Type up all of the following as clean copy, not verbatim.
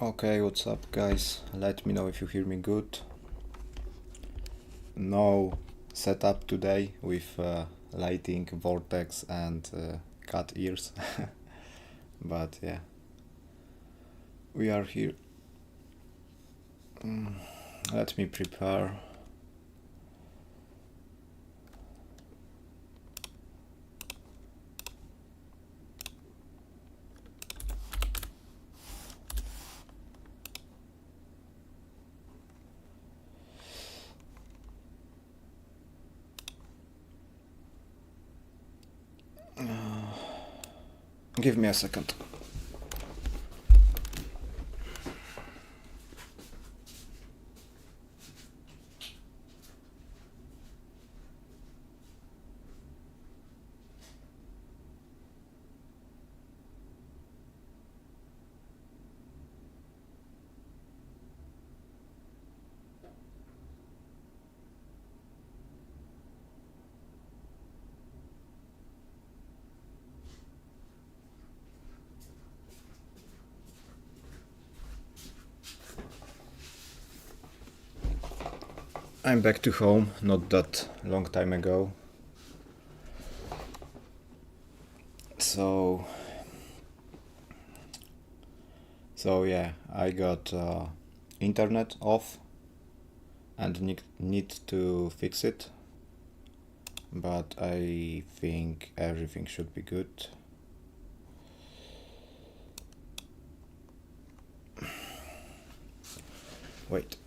Okay, what's up guys? Let me know if you hear me good. No setup today with lighting, vortex and cat ears. But yeah, we are here. Let me prepare. Give me a second. I'm back to home, not that long time ago. So yeah, I got internet off and need to fix it, but I think everything should be good. Wait.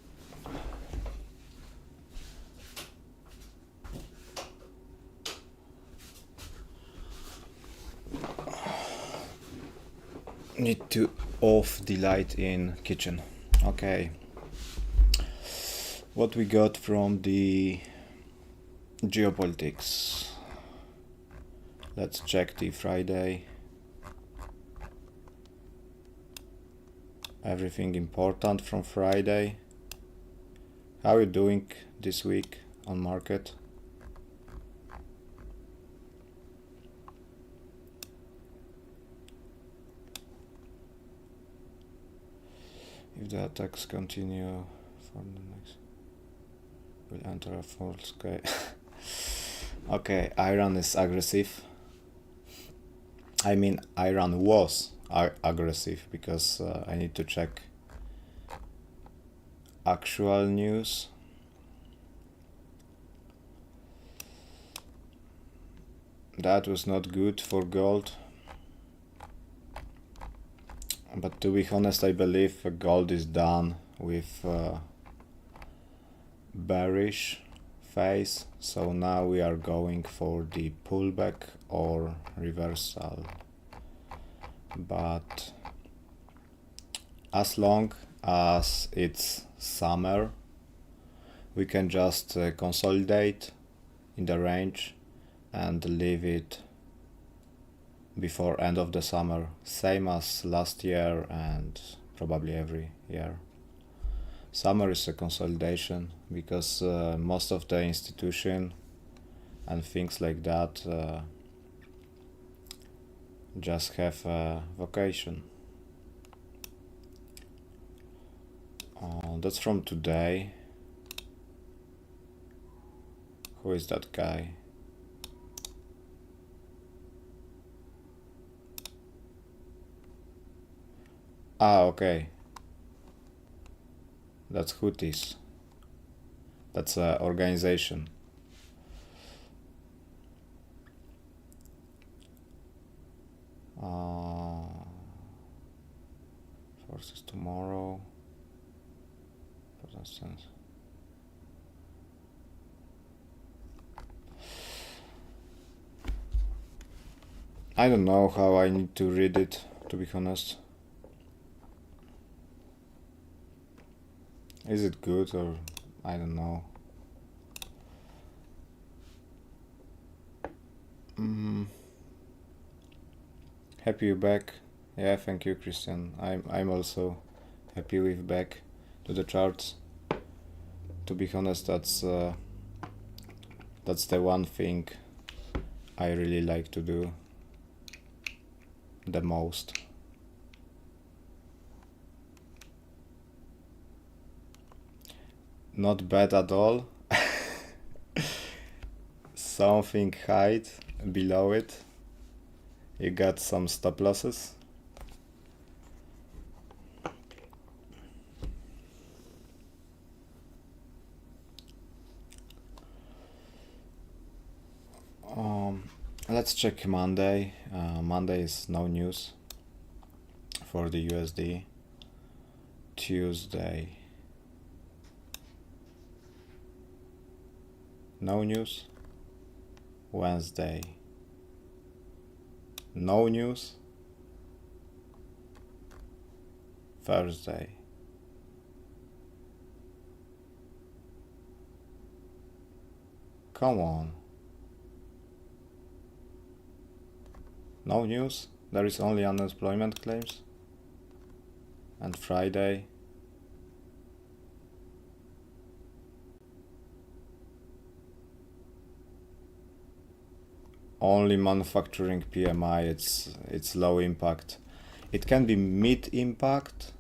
Need to off the light in kitchen. Okay. What we got from the geopolitics? Let's check the Friday. Everything important from Friday. How are you doing this week on market? If the attacks continue for the next, we'll enter a full scale. Okay, Iran is aggressive. I mean, Iran was aggressive because I need to check actual news. That was not good for gold. But to be honest, I believe gold is done with bearish phase. So now we are going for the pullback or reversal. But as long as it's summer, we can just consolidate in the range and leave it before end of the summer, same as last year and probably every year. Summer is a consolidation because most of the institution and things like that just have a vacation. That's from today. Who is that guy? Okay. That's Houthis. That's an organization. Forces tomorrow. For instance. I don't know how I need to read it, to be honest. Is it good or I don't know. Happy you're back. Yeah, thank you, Christian. I'm also happy we're back to the charts. To be honest, that's the one thing I really like to do the most. not bad at all. Something hide below it. You got some stop losses. Let's check Monday. Monday is no news for the USD. Tuesday, no news. Wednesday, no news. Thursday, come on. No news, there is only unemployment claims. And Friday, only manufacturing PMI. It's low impact. It can be mid impact.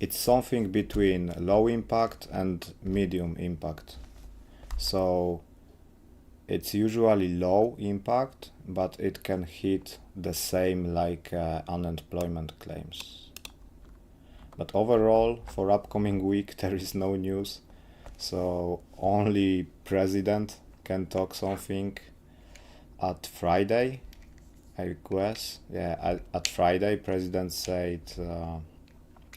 It's something between low impact and medium impact. So it's usually low impact, but it can hit the same like unemployment claims. But overall, for upcoming week, there is no news. So only president can talk something at Friday, I guess. Yeah, at Friday, president said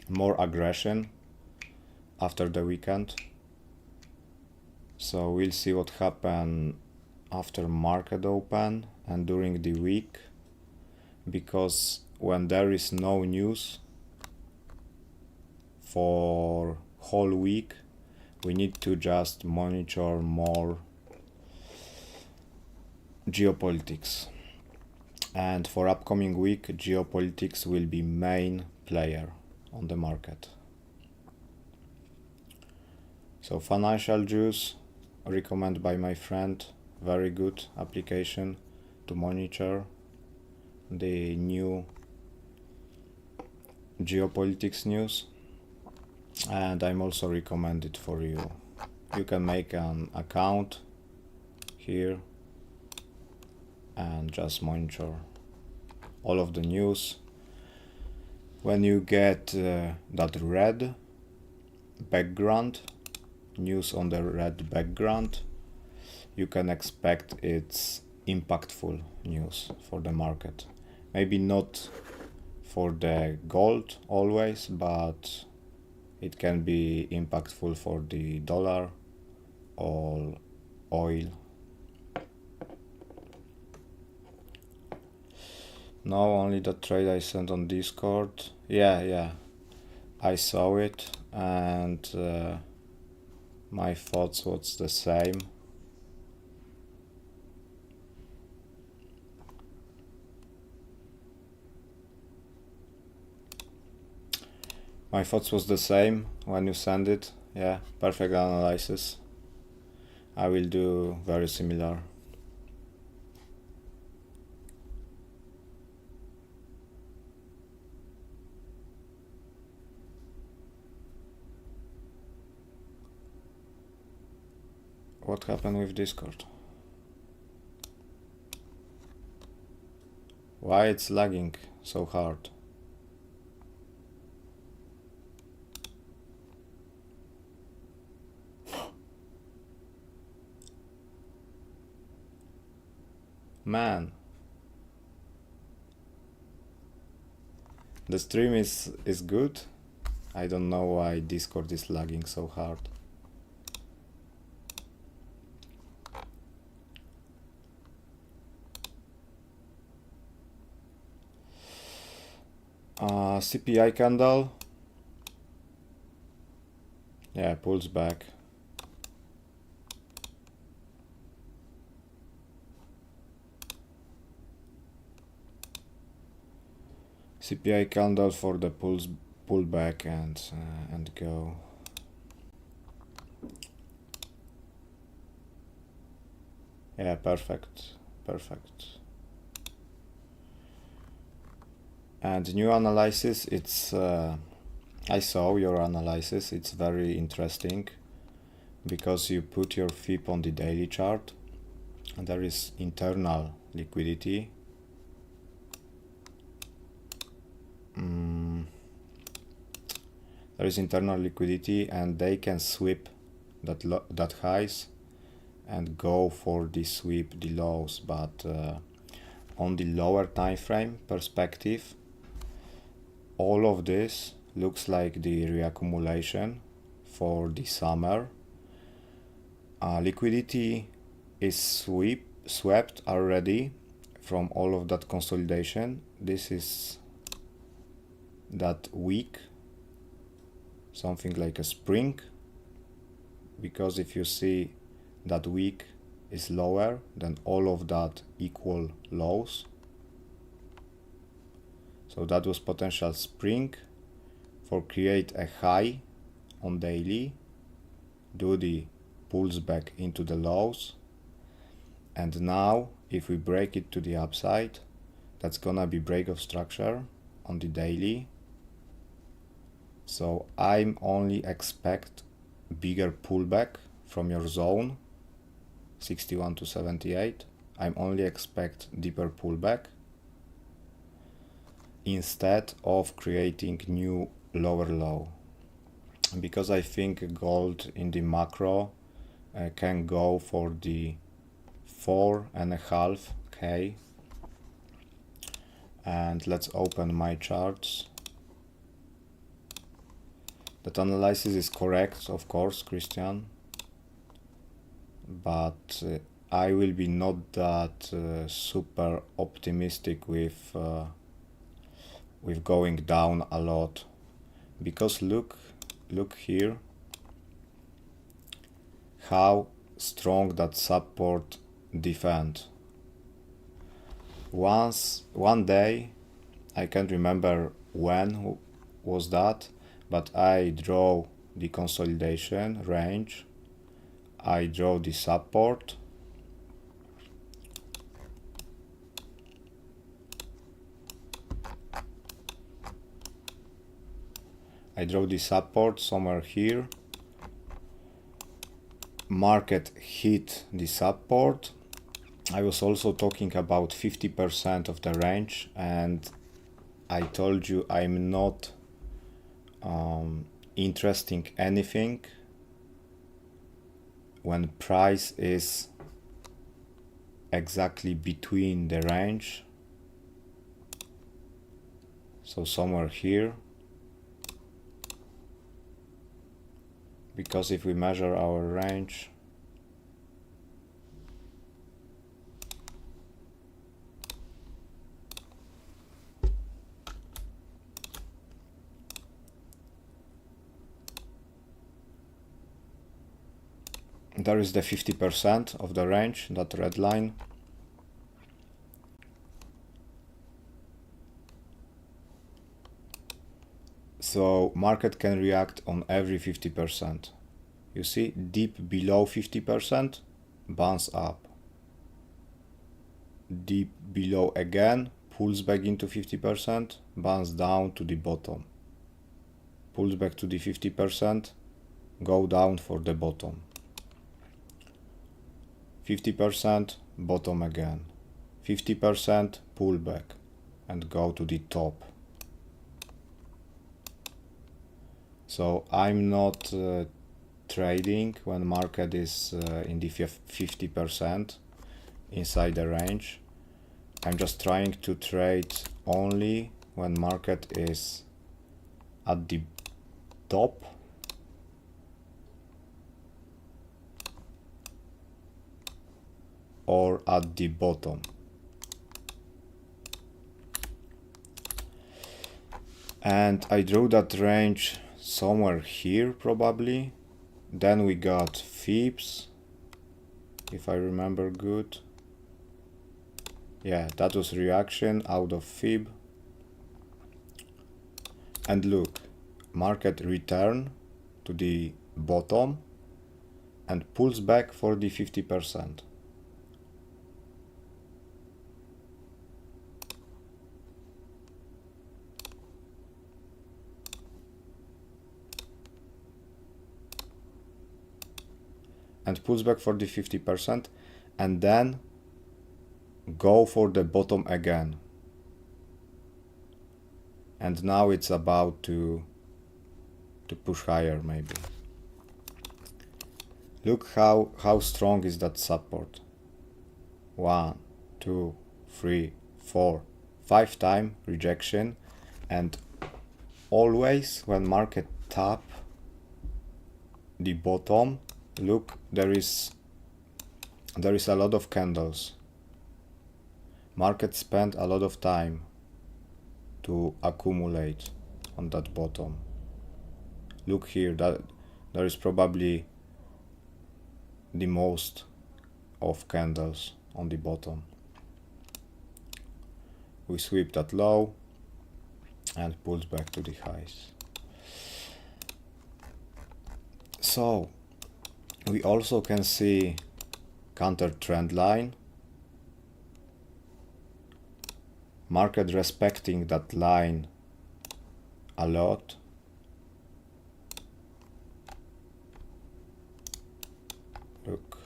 more aggression after the weekend. So we'll see what happens after market open and during the week, because when there is no news for whole week, we need to just monitor more geopolitics. And for upcoming week, geopolitics will be main player on the market. So financial juice, recommended by my friend, very good application to monitor the new geopolitics news. And I'm also recommend it for you. You can make an account here and just monitor all of the news. When you get that red background, news on the red background, you can expect it's impactful news for the market. Maybe not for the gold always, but it can be impactful for the dollar or oil. No, only the trade I sent on Discord. Yeah, I saw it, and my thoughts was the same. My thoughts was the same when you send it. Yeah, perfect analysis. I will do very similar. What happened with Discord? Why it's lagging so hard? Man, the stream is good. I don't know why Discord is lagging so hard. CPI candle. Yeah, pulls back. CPI candle for the pullback and go. Yeah, perfect. And new analysis, it's I saw your analysis. It's very interesting because you put your FIB on the daily chart and there is internal liquidity. There is internal liquidity and they can sweep that highs and go for the sweep the lows, but on the lower time frame perspective, all of this looks like the reaccumulation for the summer. Liquidity is swept already from all of that consolidation. This is that week, something like a spring, because if you see that week is lower than all of that equal lows, so that was potential spring for create a high on daily, do the pulls back into the lows, and now if we break it to the upside, that's gonna be break of structure on the daily. So I'm only expect bigger pullback from your zone 61 to 78. I'm only expect deeper pullback instead of creating new lower low, because I think gold in the macro can go for the 4.5K. And let's open my charts. That analysis is correct, of course, Christian, but I will be not that super optimistic with going down a lot, because look here how strong that support defend. One day, I can't remember when was that, but I draw the consolidation range, I draw the support, somewhere here. Market hit the support. I was also talking about 50% of the range, and I told you I'm not interesting anything when price is exactly between the range, so somewhere here, because if we measure our range, there is the 50% of the range, that red line. So market can react on every 50%. You see, deep below 50%, bounce up. Deep below again, pulls back into 50%, bounce down to the bottom. Pulls back to the 50%, go down for the bottom. 50%, bottom again. 50%, pull back and go to the top. So I'm not trading when market is in the 50% inside the range. I'm just trying to trade only when market is at the top or at the bottom. And I drew that range somewhere here probably. Then we got FIBs, if I remember good. Yeah, that was reaction out of FIB. And look, market return to the bottom and pulls back for the 50%. and pulls back for the 50%, and then go for the bottom again. And now it's about to push higher maybe. Look how strong is that support. 1, 2, 3, 4, 5 time rejection, and always when market tap the bottom, look, there is a lot of candles. Market spent a lot of time to accumulate on that bottom. Look here, that there is probably the most of candles on the bottom. We sweep that low and pulls back to the highs. So we also can see counter trend line, market respecting that line a lot. Look,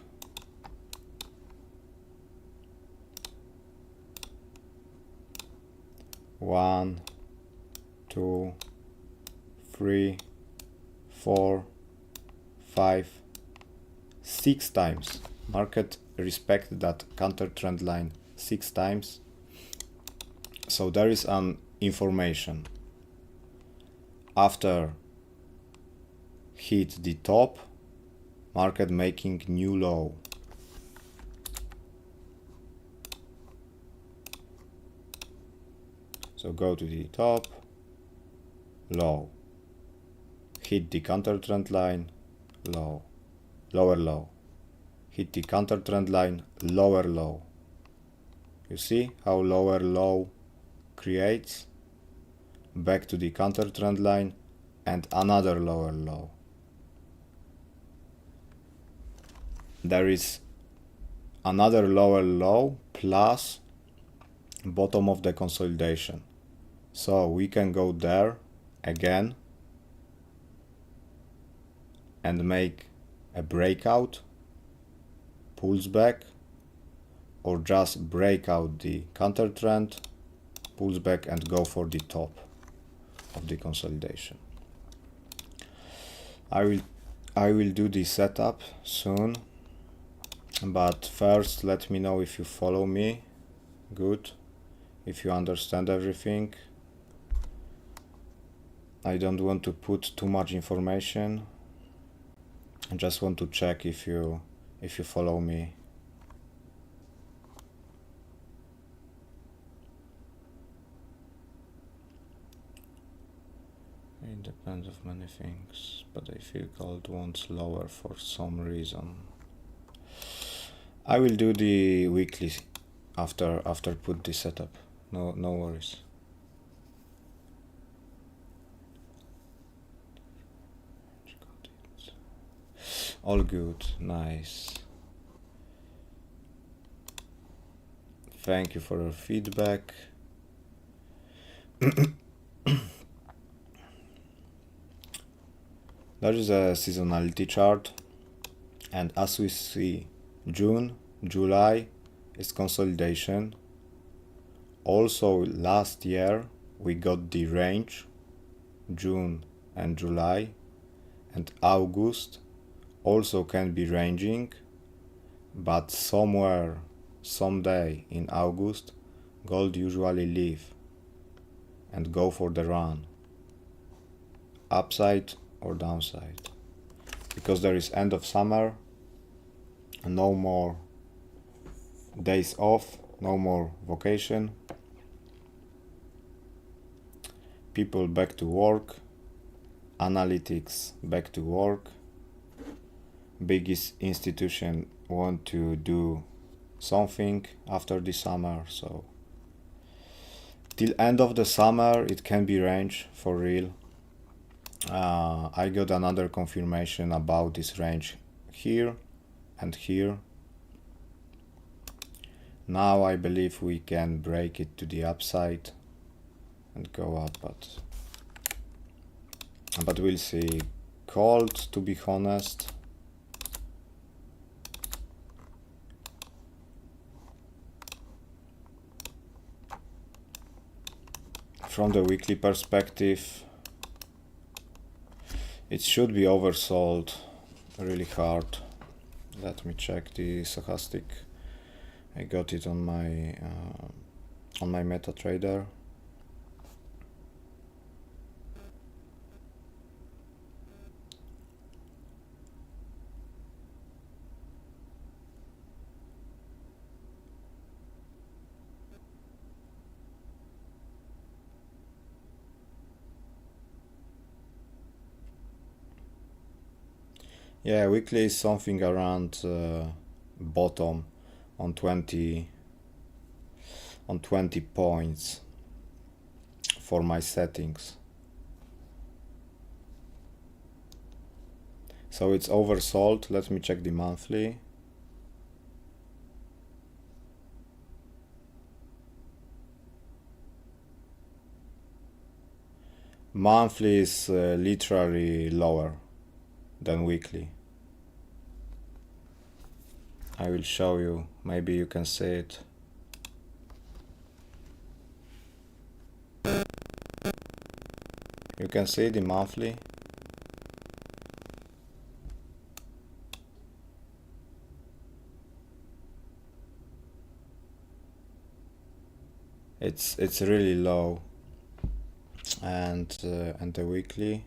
one, 2, 3, 4, 5, 6 times. Market respect that counter trend line 6 times. So there is an information. After hit the top, market making new low. So go to the top, low, hit the counter trend line, low, lower low, hit the counter trend line, lower low. You see how lower low creates, back to the counter trend line and another lower low. There is another lower low plus bottom of the consolidation. So we can go there again and make a breakout, pulls back, or just break out the counter trend, pulls back and go for the top of the consolidation. I will do the setup soon, but first let me know if you follow me good, if you understand everything. I don't want to put too much information. I just want to check if you follow me. It depends of many things, but I feel gold wants lower for some reason. I will do the weekly after put the setup. No worries. All good, nice. Thank you for your feedback. There is a seasonality chart, and as we see, June, July is consolidation. Also last year we got the range, June and July, and August also can be ranging, but somewhere, someday in August, gold usually leave and go for the run, upside or downside, because there is end of summer, no more days off, no more vacation, people back to work, analytics back to work, biggest institution want to do something after the summer, so till end of the summer it can be range for real. I got another confirmation about this range here and here. Now I believe we can break it to the upside and go up, but we'll see. Cold, to be honest. from the weekly perspective, it should be oversold really hard. Let me check the stochastic. I got it on my MetaTrader. Yeah, weekly is something around bottom on 20 points for my settings. So it's oversold. Let me check the monthly. Monthly is literally lower than weekly. I will show you, maybe you can see it. You can see the monthly. It's really low, and the weekly.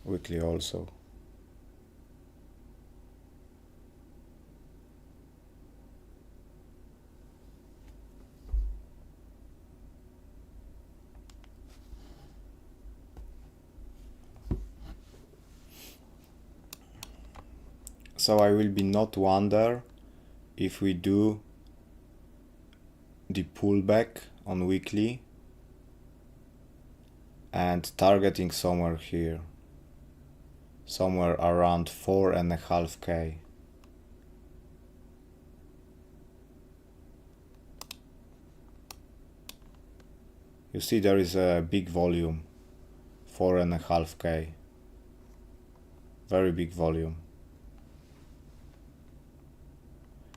Weekly also. So I will be not wonder if we do the pullback on weekly and targeting somewhere here, somewhere around 4.5K. You see there is a big volume, 4.5K, very big volume.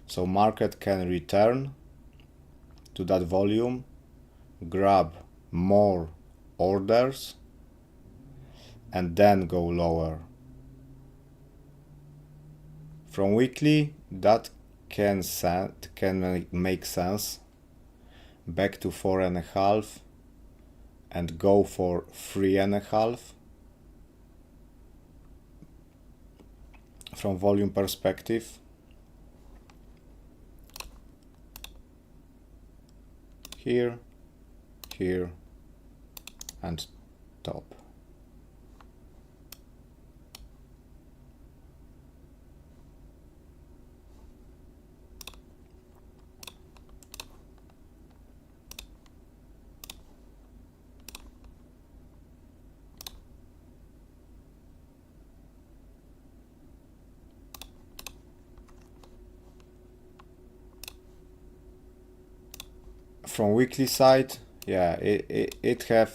So market can return to that volume, grab more orders, and then go lower. From weekly, that can make sense. Back to 4.5 and go for 3.5. From volume perspective, here, here, and top. From weekly side, yeah, it have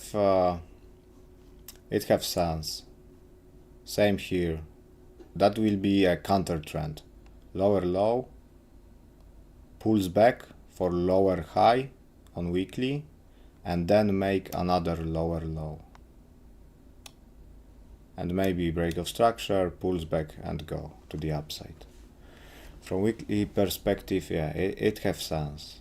sense. Same here. That will be a counter trend. Lower low, pulls back for lower high on weekly, and then make another lower low. And maybe break of structure, pulls back and go to the upside. From weekly perspective, yeah, it have sense.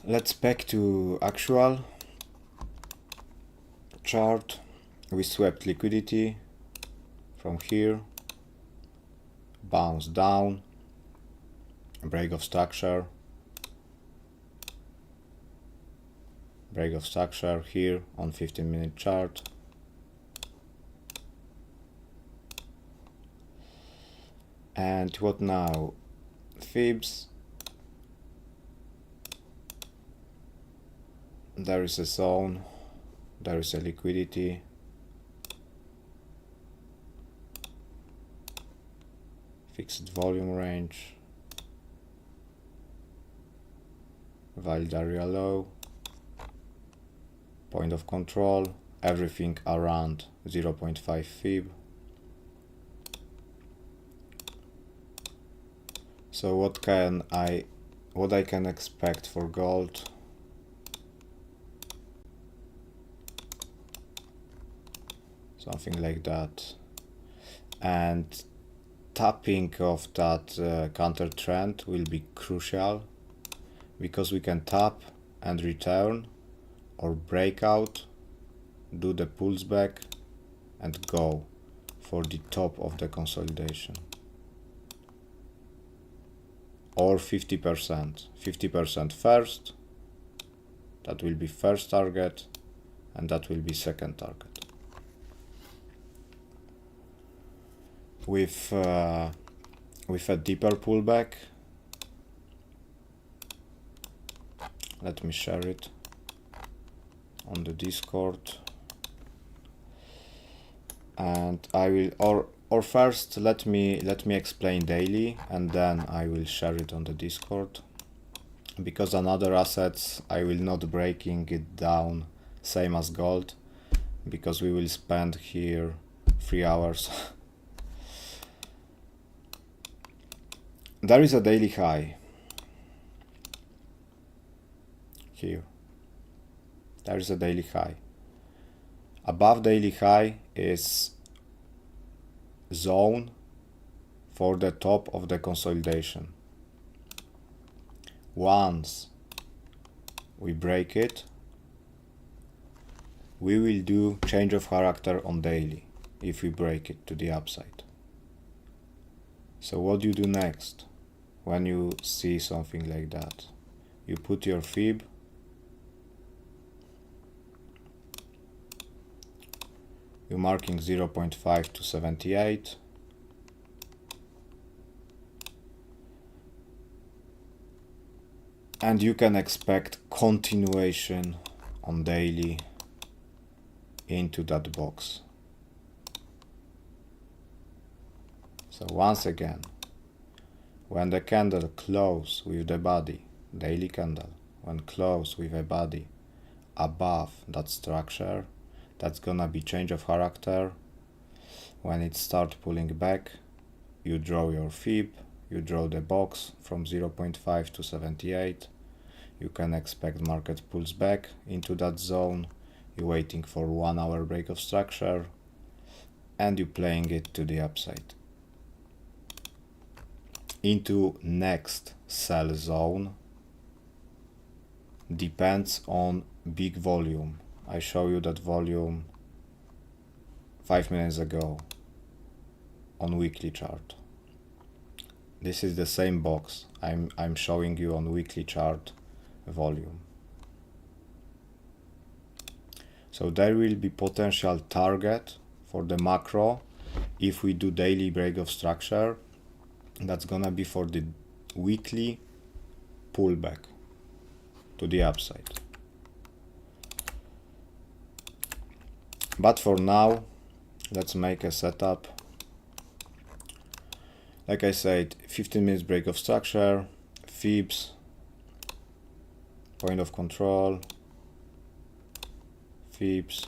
Let's back to actual chart. We swept liquidity from here, bounce down, break of structure, break of structure here on 15-minute chart. And what now? Fibs. There is a zone, there is a liquidity. Fixed volume range. Valid area low. Point of control, everything around 0.5 fib. So what I can expect for gold? Something like that. And tapping of that counter trend will be crucial, because we can tap and return or break out, do the pulls back and go for the top of the consolidation, or 50% first, that will be first target, and that will be second target. With a deeper pullback, let me share it on the Discord, and I will, or first let me explain daily, and then I will share it on the Discord, because on other assets I will not breaking it down same as gold, because we will spend here 3 hours. There is a daily high here. There is a daily high. Above daily high is zone for the top of the consolidation. Once we break it, we will do change of character on daily if we break it to the upside. So what do you do next when you see something like that? You put your fib, you're marking 0.5 to 78, and you can expect continuation on daily into that box. So once again, when the candle close with the body, daily candle, when close with a body above that structure, that's gonna be change of character. When it start pulling back, you draw your fib, you draw the box from 0.5 to 78. You can expect market pulls back into that zone. You're waiting for 1 hour break of structure, and you're playing it to the upside into next sell zone. Depends on big volume. I show you that volume 5 minutes ago on weekly chart. This is the same box I'm showing you on weekly chart volume. So there will be potential target for the macro if we do daily break of structure. That's gonna be for the weekly pullback to the upside. But for now, let's make a setup. Like I said, 15 minutes break of structure, fibs, point of control, fibs,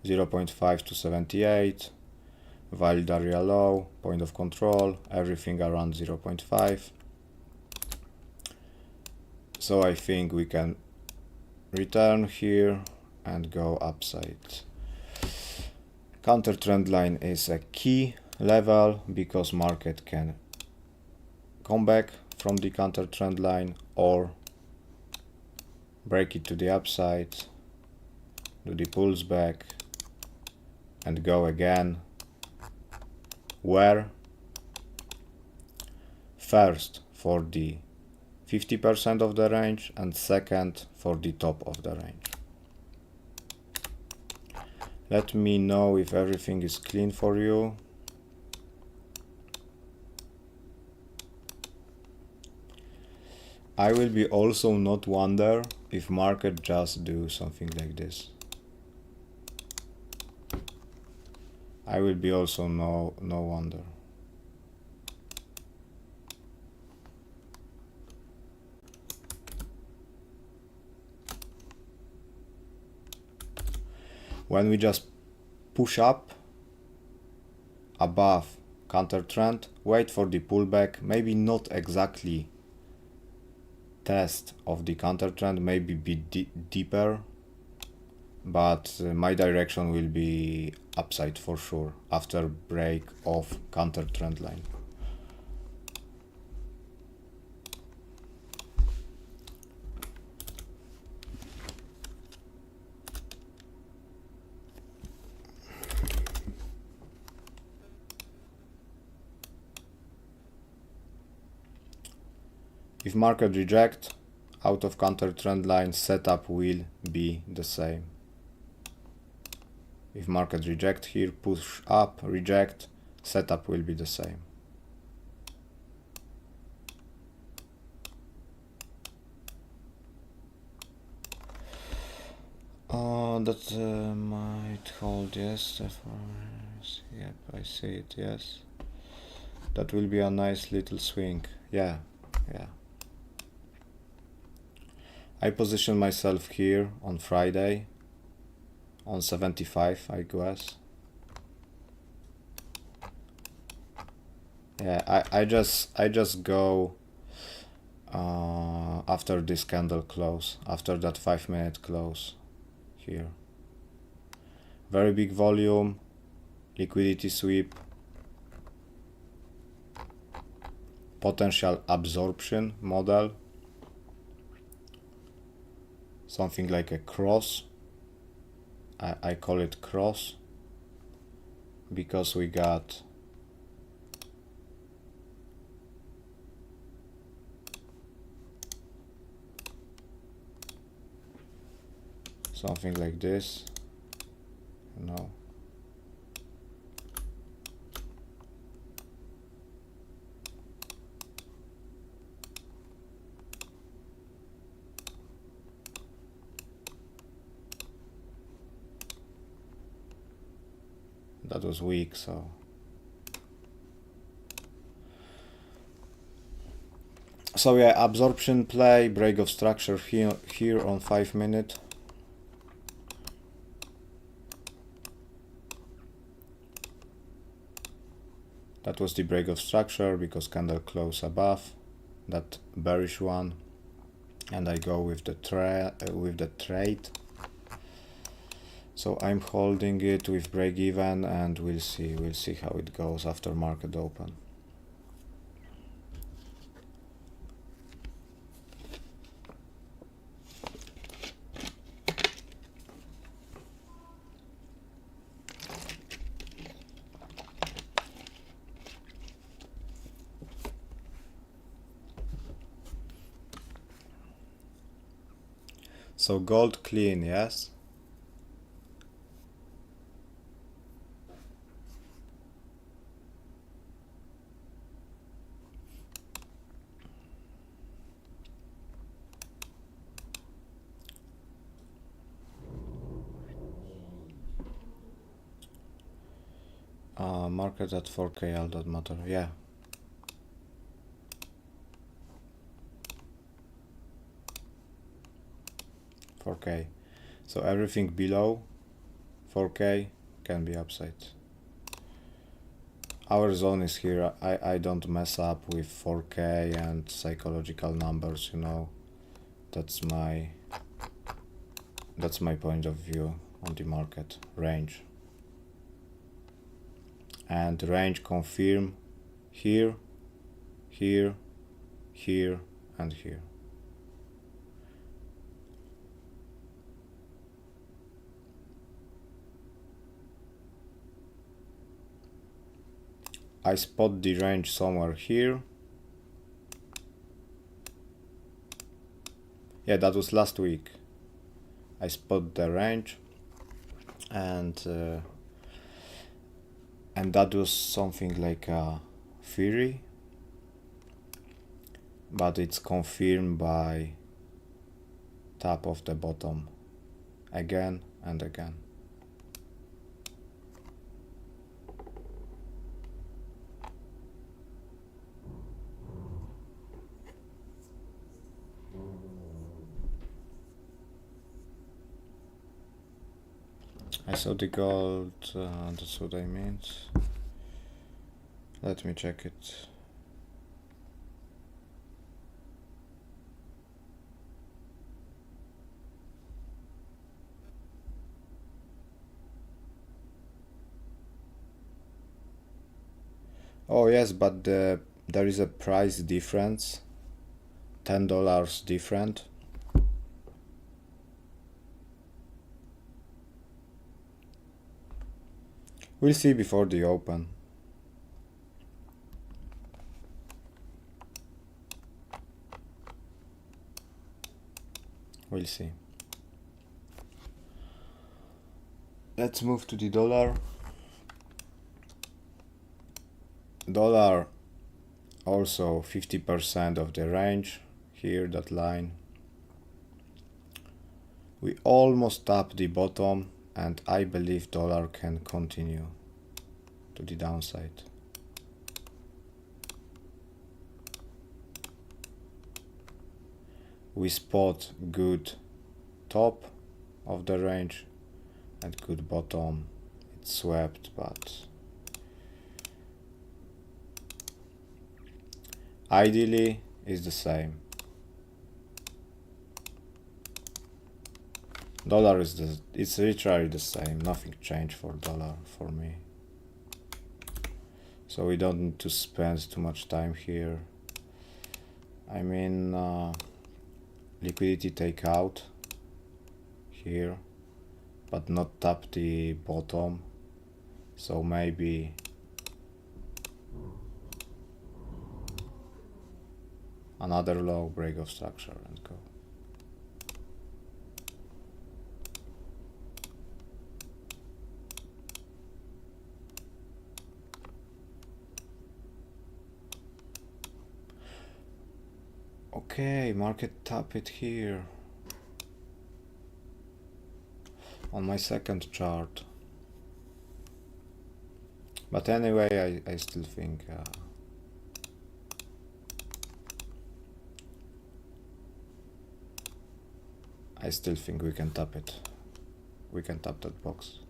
0.5 to 78, valid area low, point of control, everything around 0.5. So I think we can return here and go upside. Counter trend line is a key level because market can come back from the counter trend line or break it to the upside, do the pulls back and go again. Where? First for the 50% of the range and second for the top of the range. Let me know if everything is clean for you. I will be also not wonder if market just do something like this. I will be also no wonder. When we just push up above counter trend, wait for the pullback, maybe not exactly test of the counter trend, maybe be deeper, but my direction will be upside for sure after break of counter trend line. If market reject out of counter trend line, setup will be the same. If market reject here, push up, reject, setup will be the same. That might hold, yes. Yep, I see it, yes. That will be a nice little swing. Yeah. I position myself here on Friday on 75, I guess. Yeah, I just go after this candle close, after that 5-minute close here. Very big volume, liquidity sweep, potential absorption model, something like a cross. I call it cross because we got something like this, no. That was weak, so yeah, absorption play, break of structure here on 5-minute. That was the break of structure because candle close above that bearish one, and I go with the trade. So I'm holding it with break even, and we'll see how it goes after market open. So gold clean, yes. Market at 4K, all that matter, yeah. $4K. So everything below 4K can be upside. Our zone is here. I don't mess up with 4K and psychological numbers, you know. That's my point of view on the market range. And range confirm here, here, here, and here. I spot the range somewhere here. Yeah, that was last week. I spot the range, and that was something like a theory, but it's confirmed by tap of the bottom again and again. I saw the gold, that's what I meant. Let me check it. Oh yes, but there is a price difference, $10 different. We'll see before the open. We'll see. Let's move to the dollar. Dollar also 50% of the range here, that line. We almost tapped the bottom, and I believe dollar can continue to the downside. We spot good top of the range and good bottom. It swept, but ideally is the same. Dollar is it's literally the same. Nothing changed for dollar for me. So we don't need to spend too much time here. I mean, liquidity takeout here, but not tap the bottom. So maybe another low, break of structure and go. Okay, market tap it here on my second chart. But anyway, I still think we can tap it. We can tap that box.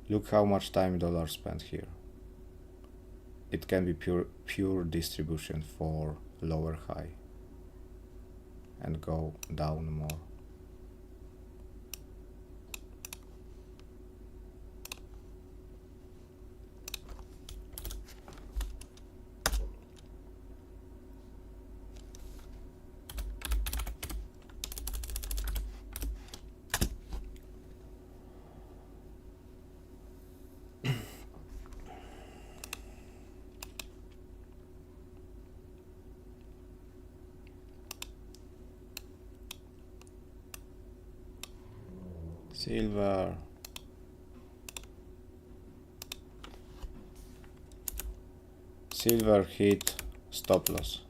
Look how much time dollar spent here. It can be pure distribution for lower high and go down more. Silver hit stop loss.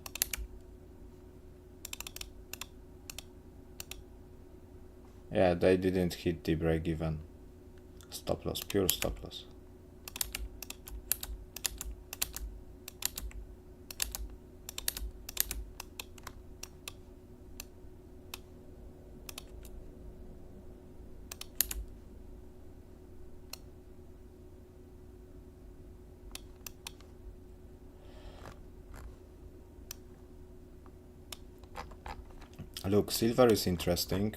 Yeah, they didn't hit the break even. Stop loss, pure stop loss. Look, silver is interesting.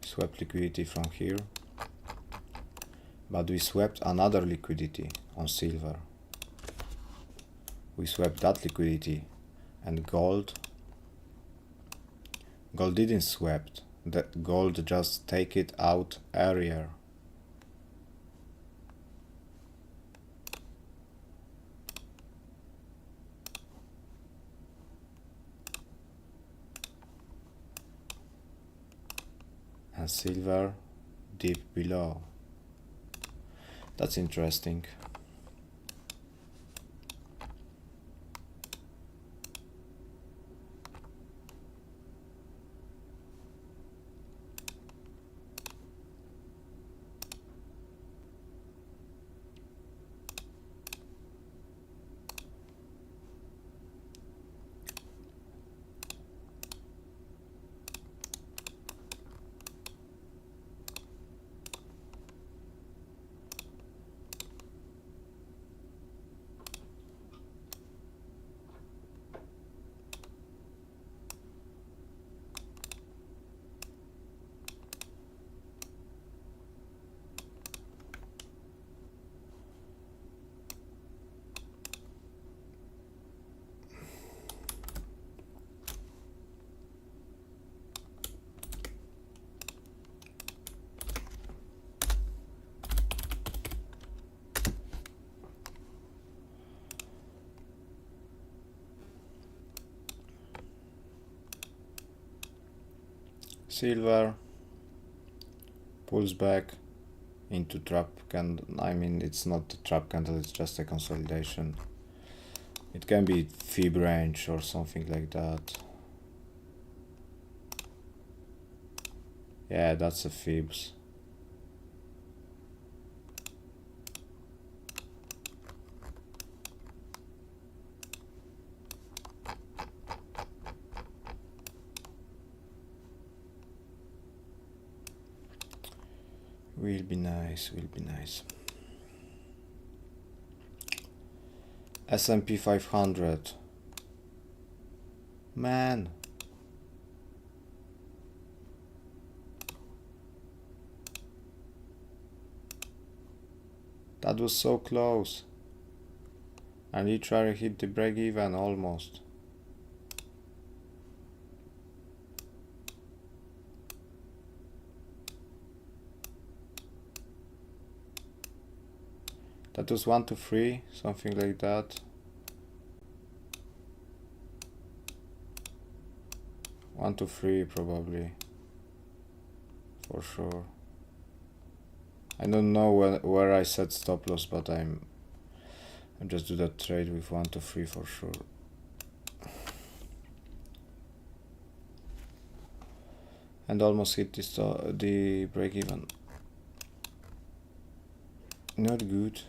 Swept liquidity from here. But we swept another liquidity on silver. We swept that liquidity. And gold. Gold didn't swept. The gold just take it out earlier. And silver deep below. That's interesting. silver, pulls back into trap candle. I mean, it's not a trap candle, it's just a consolidation. It can be fib range or something like that. Yeah, that's a fibs. Will be nice, will be nice. S&P 500. Man. That was so close. And literally hit the break even almost. That was 1 to 3, something like that. 1 to 3 probably, for sure. I don't know where I set stop loss, but I'm just do that trade with 1 to 3 for sure. And almost hit the break even. Not good.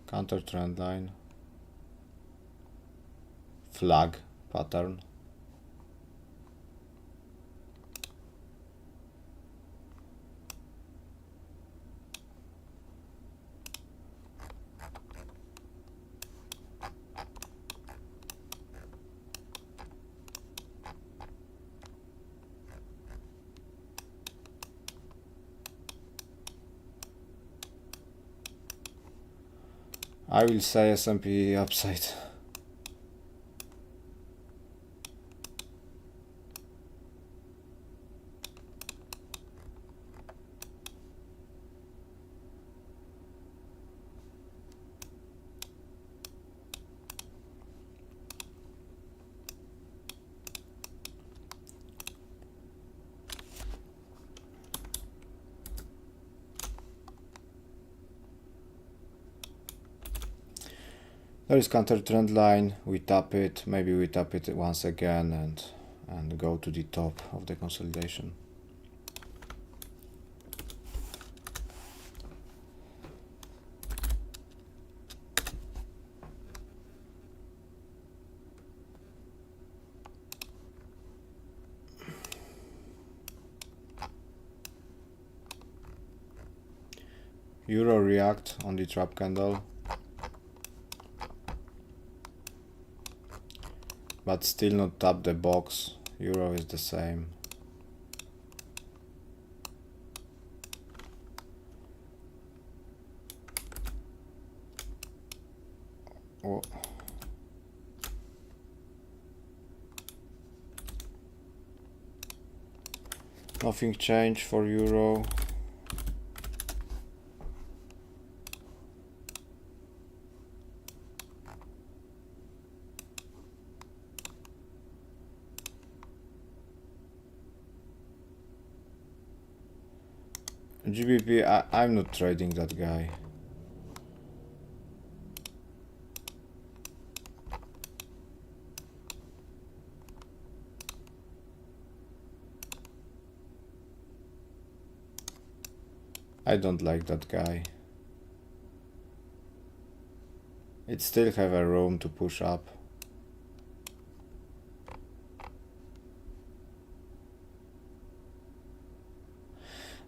Counter trend line, flag pattern. I will say S&P upside. There is counter trend line, we tap it, maybe we tap it once again and go to the top of the consolidation. Euro react on the trap candle. But still not tap the box. Euro is the same. Oh. Nothing changed for Euro. GBP, I'm not trading that guy. I don't like that guy. It still have a room to push up.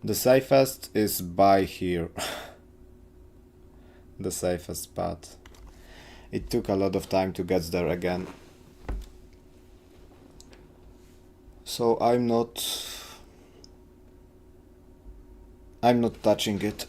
The safest is buy here. The safest spot. It took a lot of time to get there again. So I'm not touching it.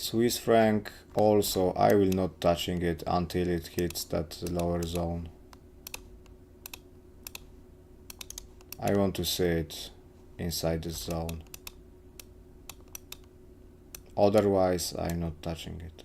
Swiss franc also, I will not touching it until it hits that lower zone. I want to see it inside this zone. Otherwise, I'm not touching it.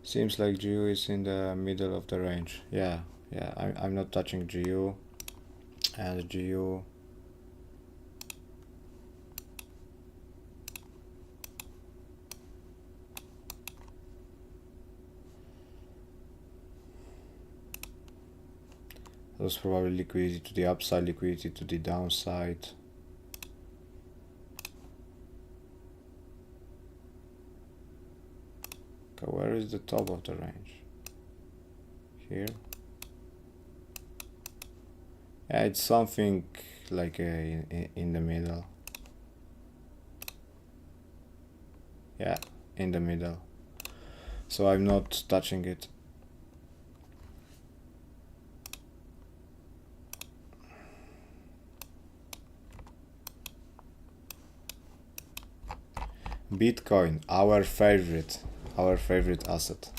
Seems like GU is in the middle of the range. Yeah, I'm not touching GU, and GU there's probably liquidity to the upside, liquidity to the downside. Okay, where is the top of the range? Here. Yeah, it's something like in the middle. Yeah, in the middle. So I'm not touching it. Bitcoin, our favorite asset.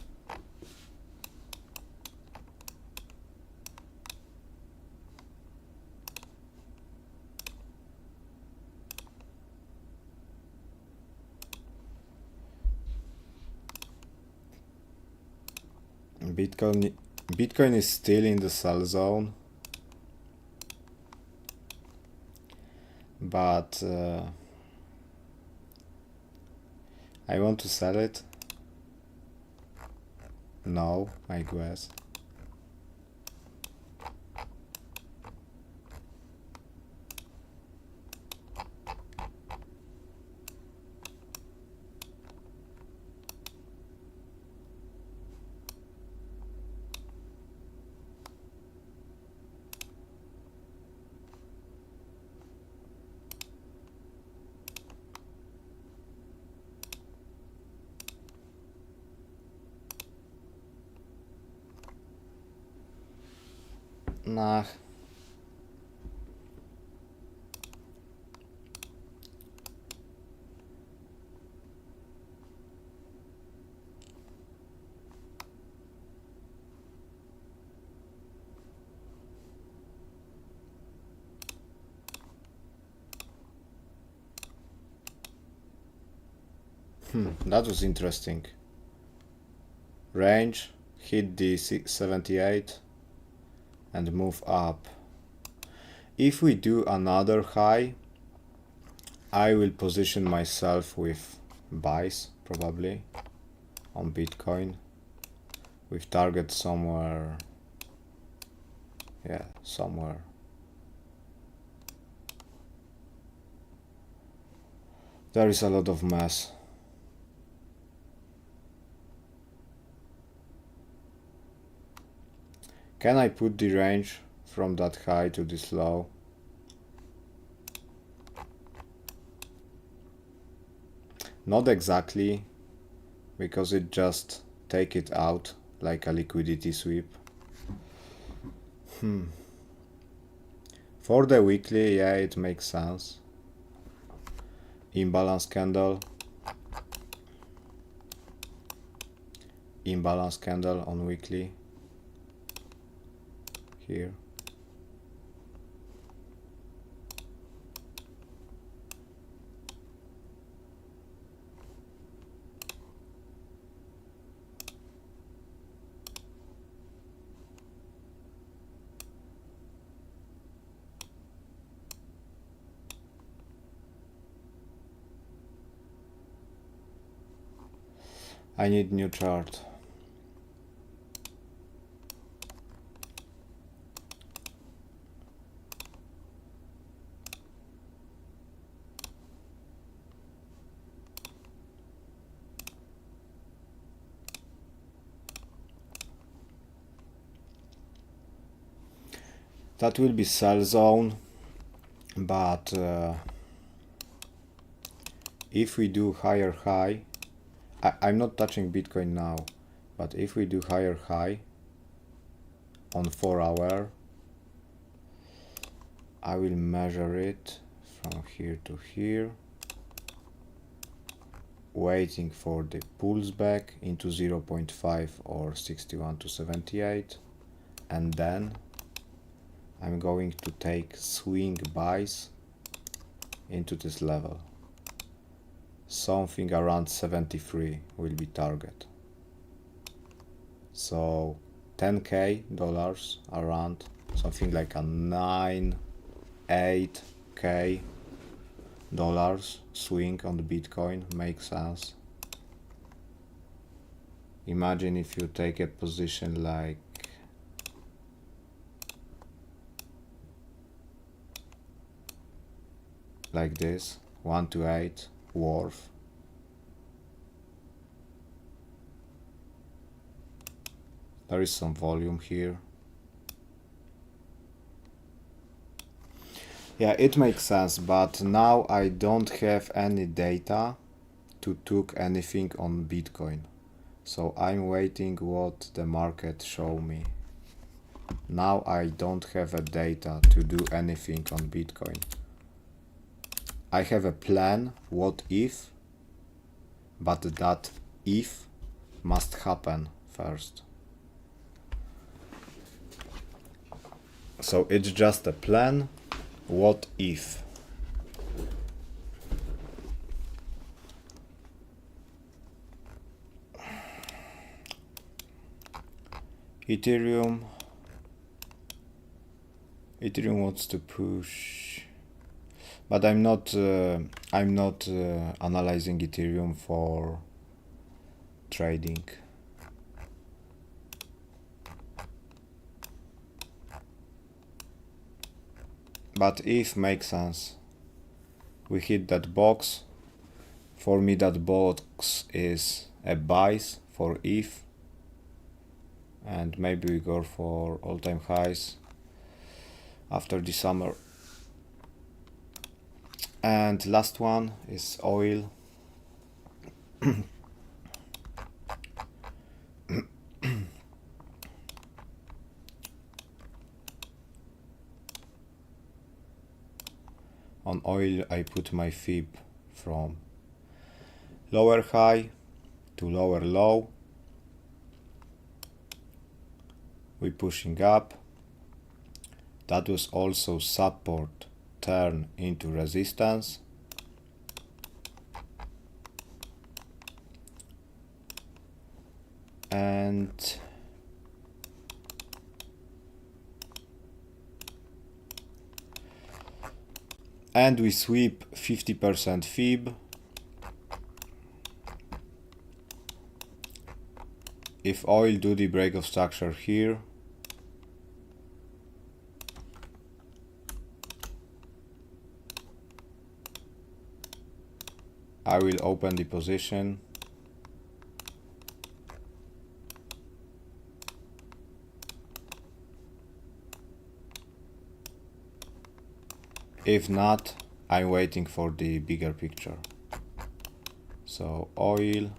Bitcoin is still in the sell zone, but I want to sell it. No, I guess. Nah. That was interesting. Range, hit the 78 and move up. If we do another high, I will position myself with buys probably on Bitcoin with target somewhere. Yeah, somewhere. There is a lot of mess. Can I put the range from that high to this low? Not exactly, because it just take it out like a liquidity sweep. For the weekly, yeah, it makes sense. Imbalance candle. Imbalance candle on weekly. Here. I need new chart. That will be sell zone, but if we do higher high, I'm not touching Bitcoin now, but if we do higher high on 4 hour, I will measure it from here to here, waiting for the pulls back into 0.5 or 61 to 78, and then I'm going to take swing buys into this level. Something around 73 will be target. So 10k dollars, around something like a 8k dollars swing on the Bitcoin makes sense. Imagine if you take a position like this, 1 to 8 worth. There is some volume here. Yeah, it makes sense, but now I don't have any data to took anything on Bitcoin. So I'm waiting what the market show me. Now I don't have a data to do anything on Bitcoin. I have a plan, what if, but that if must happen first. So it's just a plan, what if. Ethereum wants to push, but I'm not analyzing Ethereum for trading. But if makes sense, we hit that box. For me that box is a buys for if, and maybe we go for all-time highs after the summer. And last one is oil. On oil I put my fib from lower high to lower low. We pushing up. That was also support turn into resistance. And we sweep 50% fib. If oil do the break of structure here, I will open the position. If not, I'm waiting for the bigger picture. So oil,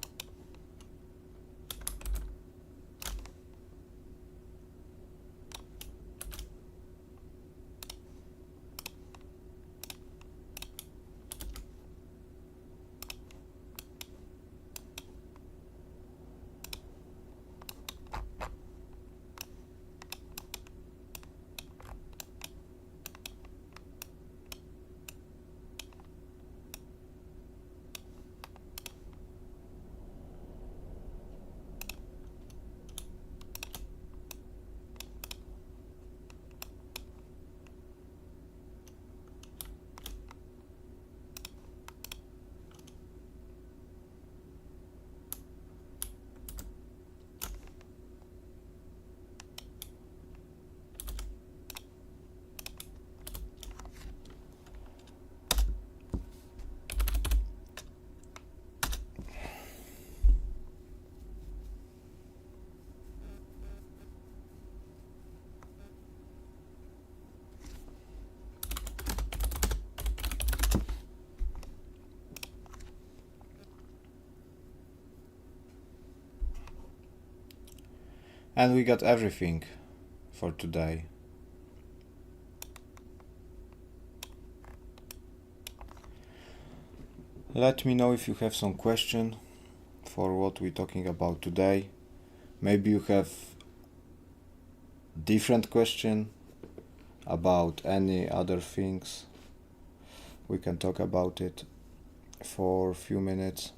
And we got everything for today. Let me know if you have some question for what we're talking about today. Maybe you have different question about any other things. We can talk about it for a few minutes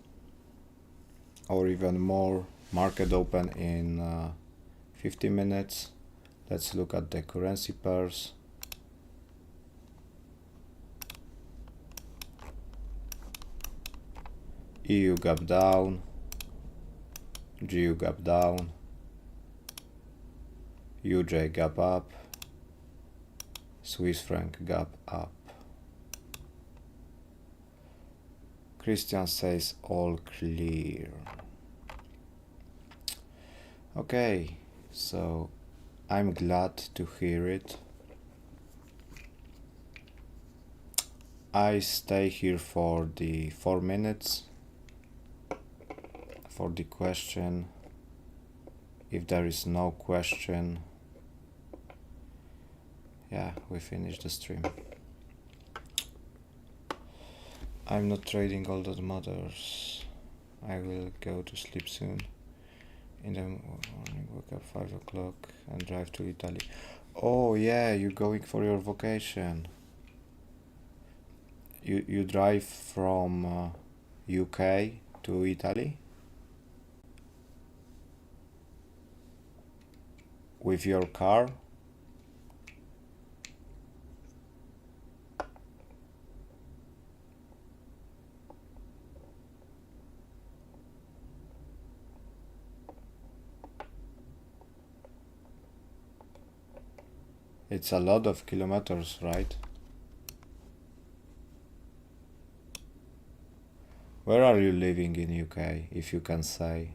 or even more. Market open in 50 minutes. Let's look at the currency pairs. EU gap down, GU gap down, UJ gap up, Swiss franc gap up. Christian says all clear. Okay, so I'm glad to hear it. I stay here for the 4 minutes for the question. If there is no question, yeah, we finish the stream. I'm not trading, all that matters. I will go to sleep soon. In the morning, wake up 5 o'clock and drive to Italy. Oh yeah, you're going for your vacation. You drive from UK to Italy? With your car? It's a lot of kilometers, right? Where are you living in UK, if you can say?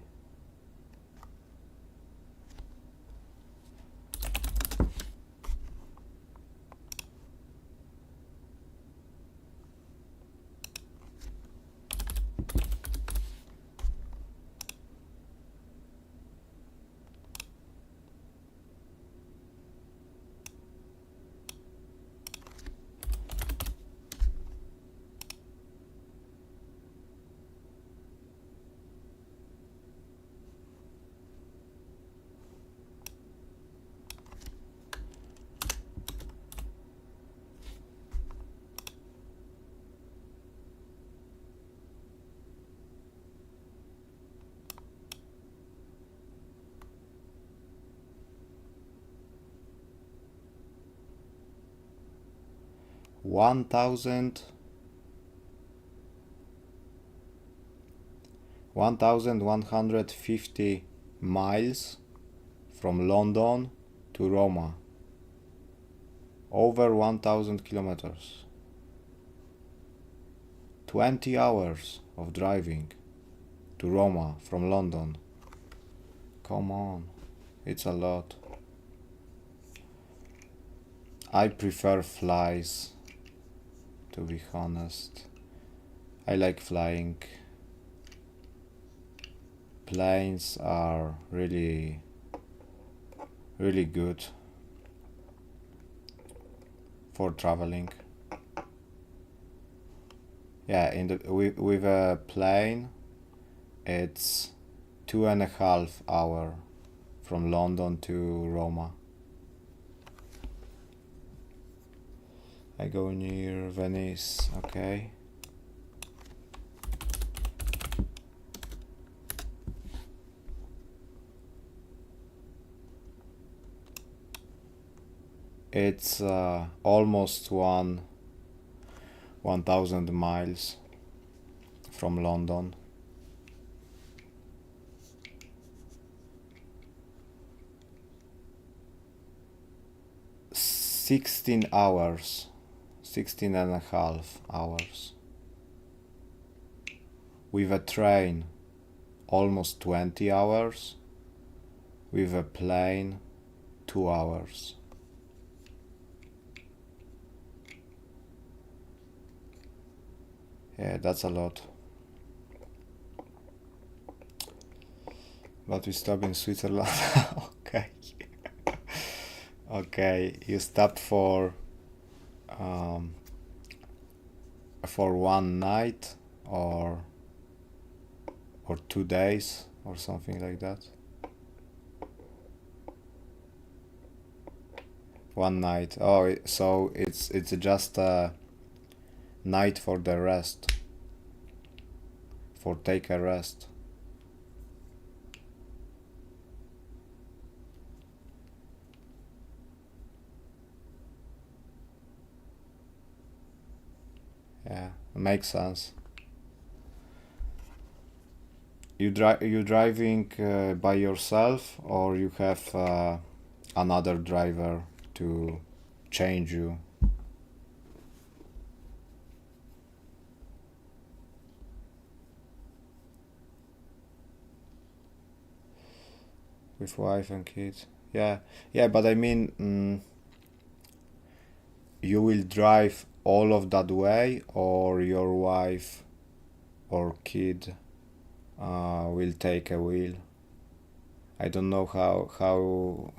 One thousand 1,150 miles from London to Roma. Over 1,000 kilometers. 20 hours of driving to Roma from London. Come on, it's a lot. I prefer flies, to be honest. I like flying. Planes are really good for traveling. Yeah, with a plane it's 2.5 hours from London to Roma. I go near Venice, okay. It's almost 1,000 miles from London. 16 hours, 16.5 hours. With a train, almost 20 hours. With a plane, 2 hours. Yeah, that's a lot. But we stop in Switzerland. Okay. Okay, you stopped for one night or 2 days or something like that. One night. Oh, so it's just a night for the rest, for take a rest. Yeah, makes sense. You driving by yourself, or you have another driver to change you? With wife and kids? Yeah, yeah, but I mean, you will drive all of that way, or your wife or kid will take a wheel. I don't know how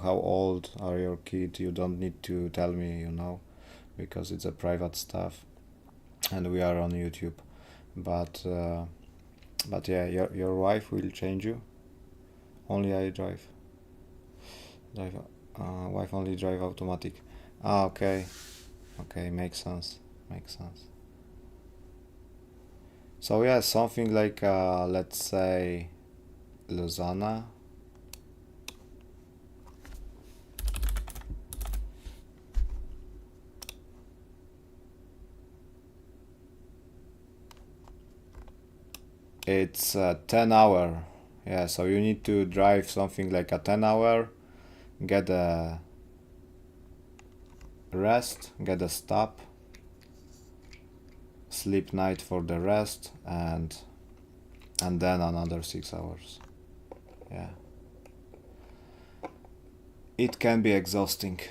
old are your kids. You don't need to tell me, because it's a private stuff, and we are on YouTube. But yeah, your wife will change you. Only I drive. Wife only drive automatic. Ah, okay. Okay, makes sense. Makes sense. So yeah, something like let's say Lausanne. It's 10 hour. Yeah, so you need to drive something like a 10 hour, get a rest, get a stop, sleep night for the rest, and then another 6 hours. Yeah. It can be exhausting.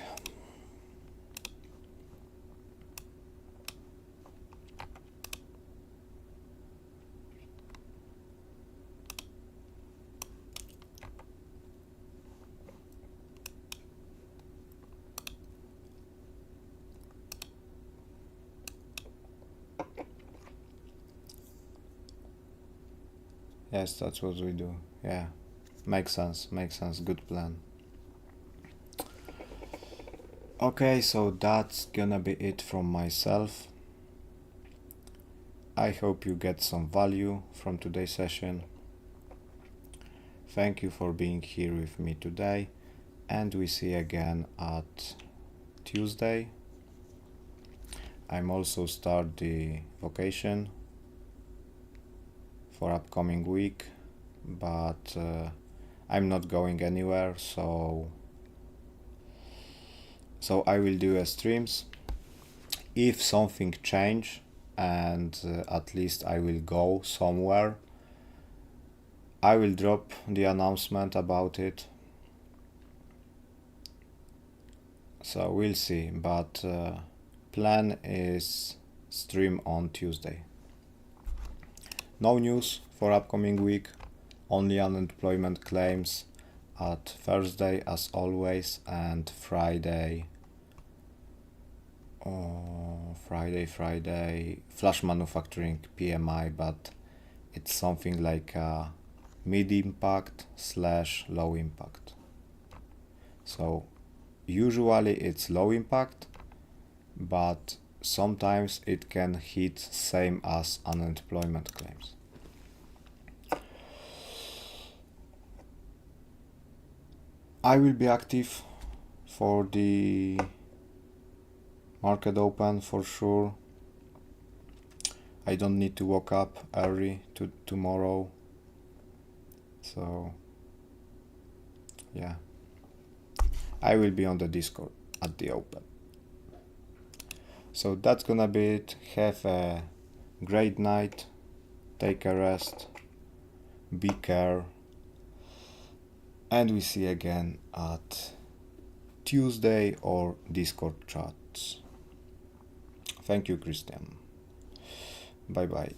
Yes, that's what we do. Yeah. Makes sense. Makes sense. Good plan. Okay, so that's gonna be it from myself. I hope you get some value from today's session. Thank you for being here with me today, and we see again at Tuesday. I'm also start the vacation for upcoming week, but I'm not going anywhere, so I will do streams. If something change, and at least I will go somewhere, I will drop the announcement about it. So we'll see, but plan is stream on Tuesday. No news for upcoming week, only unemployment claims at Thursday as always, and Friday flash manufacturing PMI, but it's something like mid impact / low impact. So usually it's low impact, but sometimes it can hit same as unemployment claims. I will be active for the market open for sure. I don't need to wake up early tomorrow, so yeah, I will be on the Discord at the open. So that's gonna be it. Have a great night, take a rest, be care, and we see again at Tuesday or Discord chats. Thank you, Christian. Bye bye.